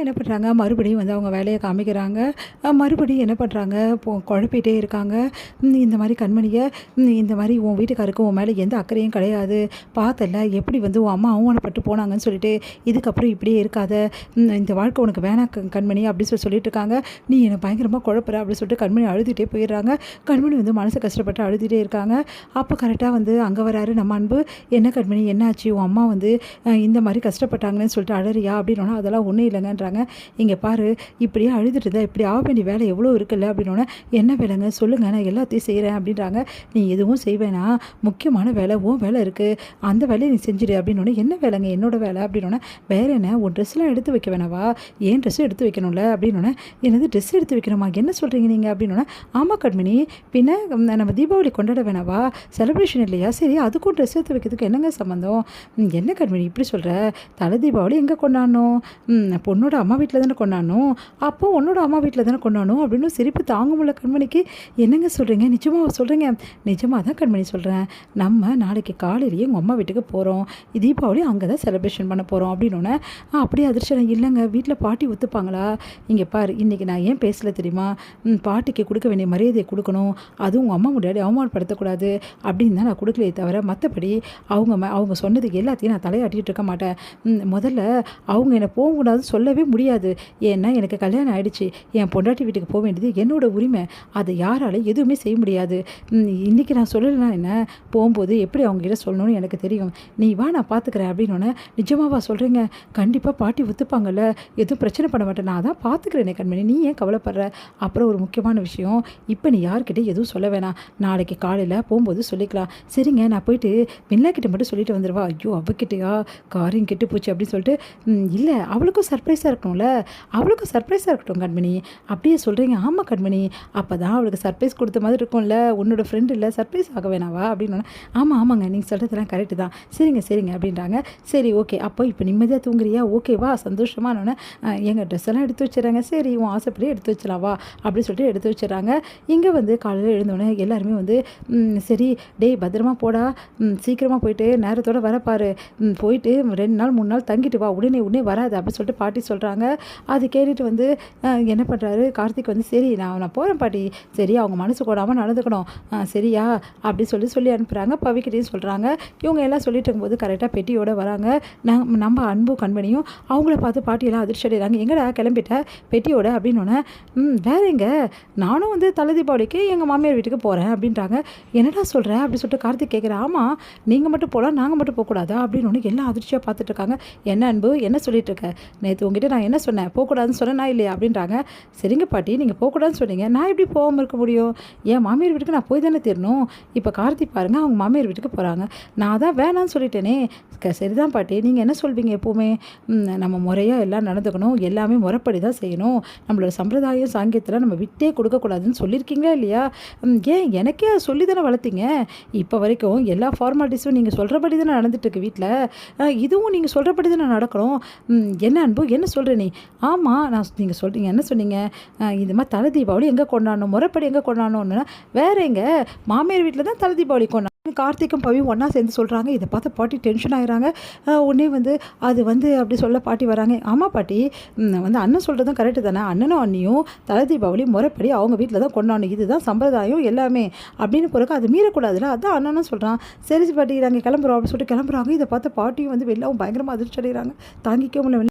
என்ன பண்ணுறாங்க, மறுபடியும் வந்து அவங்க வேலையை காமிக்கிறாங்க. மறுபடியும் என்ன பண்ணுறாங்க, குழப்பிட்டே இருக்காங்க. இந்த மாதிரி கண்மணியை, இந்த மாதிரி உன் வீட்டுக்காருக்கு உன் மேலே எந்த அக்கறையும் கிடையாது, பார்த்தல எப்படி வந்து உன் அம்மா அவமானப்பட்டு போனாங்கன்னு சொல்லிட்டு, இதுக்கப்புறம் இப்படியே இருக்காத, இந்த வாழ்க்கை உனக்கு வேணாம் கண்மணி அப்படின்னு சொல்லிட்டு இருக்காங்க. நீ என்னை பயங்கரமாக குழப்புற அப்படின்னு சொல்லிட்டு கண்மணி அழுதுகிட்டே போயிடுறாங்க. கண்மணி வந்து மனசை கஷ்டப்பட்டு அழுதுகிட்டே இருக்காங்க. அப்போ கரெக்டாக வந்து அங்கே வராரு நம்ம அன்பு. என்ன கண்மணி என்னாச்சு, உன் அம்மா வந்து இந்த மாதிரி கஷ்டப்பட்டாங்கன்னு சொல்லிட்டு அழறியா அப்படின்னா, அதெல்லாம் ஒன்றும் இல்லைங்கன்றாங்க. இங்கே பாரு, இப்படியே அழுதுட்டு இருந்தா இப்படி ஆக வேண்டிய வேலை எவ்வளோ இருக்குல்ல அப்படின்னோடனே, என்ன வேலைங்க சொல்லுங்கள், நான் எல்லாத்தையும் செய்கிறேன் அப்படின்றாங்க. நீ எதுவும் செய்வேனா, முக்கியமான வேலை உன் வேலை இருக்குது, அந்த வேலையை நீ செஞ்சிடு அப்படின்னோடனே, என்ன வேலைங்க என்னோட வேலை அப்படின்னோடனே, வேறு என்ன உன் ட்ரெஸ்லாம் எடுத்து வைக்க வேணாவா, ஏன் ட்ரெஸ்ஸும் எடுத்து வைக்கணும்ல அப்படின்னோடனே, என்னது ட்ரெஸ் எடுத்து வைக்கணுமா, என்ன சொல்கிறீங்க நீங்கள் அப்படின்னோடனே, ஆமாம் கண்மணி, பின்ன நம்ம தீபாவளி கொண்டாட வேணாவா, செலிப்ரேஷன் இல்லையா, சரி அதுக்கும் ட்ரெஸ் எடுத்து வைக்கிறதுக்கு என்னங்க சம்மந்தம், என்ன கண்மணி இப்படி சொல்கிற, தலை தீபாவளி எங்கே கொண்டாடணும், பொண்ணோட அம்மா வீட்டில் தானே கொண்டாடணும், அப்போ உன்னோட அம்மா வீட்டில் தானே கொண்டாடணும் அப்படின்னு சிரிப்பு தாங்க முடியல கண்மணிக்கு. என்னங்க சொல்கிறீங்க, நிஜமாக சொல்கிறீங்க, நிஜமாக தான் கண்மணி சொல்கிறேன், நம்ம நாளைக்கு காலையிலேயே உங்கள் அம்மா வீட்டுக்கு போகிறோம், தீபாவளி அங்கே தான் செலிப்ரேஷன் பண்ண போகிறோம் அப்படின்னோடனே, அப்படியே அதிர்ஷ்டம் இல்லைங்க, வீட்டில் பாட்டி ஒத்துப்பாங்களா, இங்கே பாரு இன்றைக்கி நான் ஏன் பேசலை தெரியுமா, பாட்டிக்கு கொடுக்க வேண்டிய மரியாதையை கொடுக்கணும், அதுவும் உங்கள் அம்மா முன்னாடி அவமானப்படுத்தக்கூடாது அப்படின்னு தான் நான் கொடுக்கலையே தவிர, மற்றபடி அவங்க சொன்னதுக்கு எல்லாத்தையும் நான் தலையாட்டிகிட்டு இருக்க மாட்டேன். முதல்ல அவங்க என்னை போகக்கூடாதுன்னு சொல்லவே முடியாது, ஏன்னா எனக்கு கல்யாணம் ஆகிடுச்சு, என் பொண்டாட்டி வீட்டுக்கு போக வேண்டியது என்னோட உரிமை, அதை யாராலையும் எதுவுமே செய்ய முடியாது. இன்றைக்கி நான் சொல்லலைன்னா என்ன, போகும்போது எப்படி அவங்ககிட்ட சொல்லணும்னு எனக்கு தெரியும், நீ வா நான் பார்த்துக்கிறேன் அப்படின்னோடனே, நிஜமாவா சொல்கிறீங்க, கண்டிப்பாக பாட்டி ஒத்துப்பாங்கல்ல, எதுவும் பிரச்சனை பண்ண மாட்டேன், நான் தான் பார்த்துக்கிறேனே கண்மணி, நீ ஏன் கவலைப்படுற. அப்புறம் ஒரு முக்கியமான விஷயம், இப்போ நீ யார்கிட்ட எதுவும் சொல்ல வேணாம், நாளைக்கு காலையில் போகும்போது சொல்லிக்கலாம், சரிங்க நான் போயிட்டு வெள்ளாக்கிட்ட மட்டும் சொல்லிட்டு வந்துடுவா, ஐயோ அவகிட்டையா காரியம் கெட்டு போச்சு அப்படின்னு சொல்லிட்டு, இல்லை அவளுக்கும் சர்ப்ரைஸாக இருக்கணும்ல, அவளுக்கும் சர்ப்ரைஸாக இருக்கட்டும் கண்மணி, அப்படியே சொல்கிறீங்க, ஆமாம் கண்மணி, அப்போ தான் அவளுக்கு சர்ப்ரைஸ் கொடுத்த மாதிரி இருக்கும்ல, உன்னோட ஃப்ரெண்டு இல்லை சர்ப்ரைஸ் ஆக வேணாவா அப்படின்னு, ஆமாங்க நீங்கள் சொல்கிறதுலாம் கரெக்டு தான், சரிங்க அப்படின்றாங்க. சரி ஓகே, அப்போ இப்போ நிம்மதியாக தூங்குறியா, ஓகேவா சந்தோஷமானோன்னே, எங்கள் ட்ரெஸ் எல்லாம் எடுத்து வச்சுறாங்க, சரி உன் ஆசைப்படியே எடுத்து வச்சலாம் வா அப்படின்னு சொல்லிட்டு எடுத்து வச்சுறாங்க. இங்கே வந்து காலையில் எழுந்தோடனே எல்லாருமே வந்து சரி டேய் பத்திரமா போடா, சீக்கிரமாக போயிட்டு நேரத்தோடு வரப்பாரு, போயிட்டு 2 நாள் 3 நாள் தங்கிட்டு வா, உடனே வராது அப்படின்னு சொல்லிட்டு பாட்டி சொல்கிறாங்க. அது கேட்டுட்டு வந்து என்ன பண்ணுறாரு கார்த்திக் வந்து, சரி நான் போகிறேன் பாட்டி, சரி அவங்க மனசு கூடாமல் நடந்துக்கணும், சரியா அப்படின்னு சொல்லி அனுப்புகிறாங்க. பவிக்கிட்டையும் சொல்கிறாங்க. இவங்க எல்லாம் சொல்லிட்டு இருக்கும்போது கரெக்டாக பெட்டியோடு வராங்க. நம்ம அன்பு கண்மணியும் அவங்கள பார்த்து பாட்டியெல்லாம் அதிர்ச்சி அடைகிறாங்க. எங்கடா கிளம்பிட்ட பெட்டியோட அப்படின்னோடனே, வேற எங்க, நானும் வந்து தலை தீபாவளிக்கு எங்கள் மாமியார் வீட்டுக்கு போகிறேன் அப்படின்றாங்க. என்னடா சொல்கிறேன் அப்படின்னு சொல்லிட்டு கார்த்திக் கேட்குறேன். ஆமாம் நீங்கள் மட்டும் போகலாம், நாங்கள் மட்டும் போகக்கூடாதா அப்படின்னு எல்லாம் அதிர்ச்சியாக பார்த்துட்டு இருக்காங்க. என்ன அன்பு என்ன சொல்லிட்டு இருக்க, நேற்று உங்ககிட்ட நான் என்ன சொன்னேன், போகக்கூடாதுன்னு சொன்னேன் நான் இல்லையா அப்படின்றாங்க. சரிங்க பாட்டி நீங்கள் போகக்கூடாதுன்னு சொன்னீங்க, நான் எப்படி போகாமல் இருக்க முடியும், என் மாமியார் வீட்டுக்கு நான் போய் தானே தரணும், இப்போ கார்த்திக் பாருங்கள் அவங்க மாமியார் வீட்டுக்கு போகிறாங்க, நான் தான் வேணான்னு சொல்லிட்டேனே. சரிதான் பாட்டி, நீங்கள் என்ன சொல்வீங்க, எப்போவுமே நம்ம முறையாக எல்லாம் நடந்துக்கணும், எல்லாமே முறைப்படி தான் செய்யணும், நம்மளோட சம்பிரதாயம் சாங்கியத்தில் நம்ம விட்டே கொடுக்கக்கூடாதுன்னு சொல்லியிருக்கீங்களா இல்லையா, ஏன் எனக்கே சொல்லி தானே வளர்த்தீங்க, இப்போ வரைக்கும் எல்லா ஃபார்மாலிட்டிஸும் நீங்கள் சொல்கிறபடி தானே நடந்துட்டுருக்கு வீட்டில், இதுவும் நீங்கள் சொல்கிறபடி தானே நடக்கணும், என்ன அன்பு என்ன சொல்கிற நீ, ஆமாம் நீங்கள் சொல்கிறீங்க என்ன சொன்னீங்க, இந்த மாதிரி தலை தீபாவளி எங்கே கொண்டாடணும், முறைப்படி எங்கே கொண்டாடணும்னா, வேற எங்க மாமியார் வீட்டில் தான் தலை தீபாவளி கொண்டாடணும். கார்த்திக்கும் பவியும் ஒன்றா சேர்ந்து சொல்கிறாங்க. இதை பார்த்து பாட்டி டென்ஷன் ஆகிறாங்க. உடனே வந்து அது வந்து அப்படி சொல்ல பாட்டி வராங்க. ஆமாம் பாட்டி வந்து அண்ணன் சொல்கிறதும் கரெக்டு தானே, அண்ணனும் அண்ணியும் தலை தீபாவளி முறைப்படி அவங்க வீட்டில் தான் கொண்டாடணும், இதுதான் சம்பிரதாயம் எல்லாமே அப்படின்னு பிறகு அது மீறக்கூடாதுல்ல, அதான் அண்ணனும் சொல்கிறான். சரி பாட்டி நாங்கள் கிளம்புறோம் அப்படின்னு சொல்லிட்டு கிளம்புறாங்க. இதை பார்த்து பாட்டியும் வந்து வெளில பயங்கரமாக அதிர்ச்சி அடைகிறாங்க. தாங்கிக்க முடியல.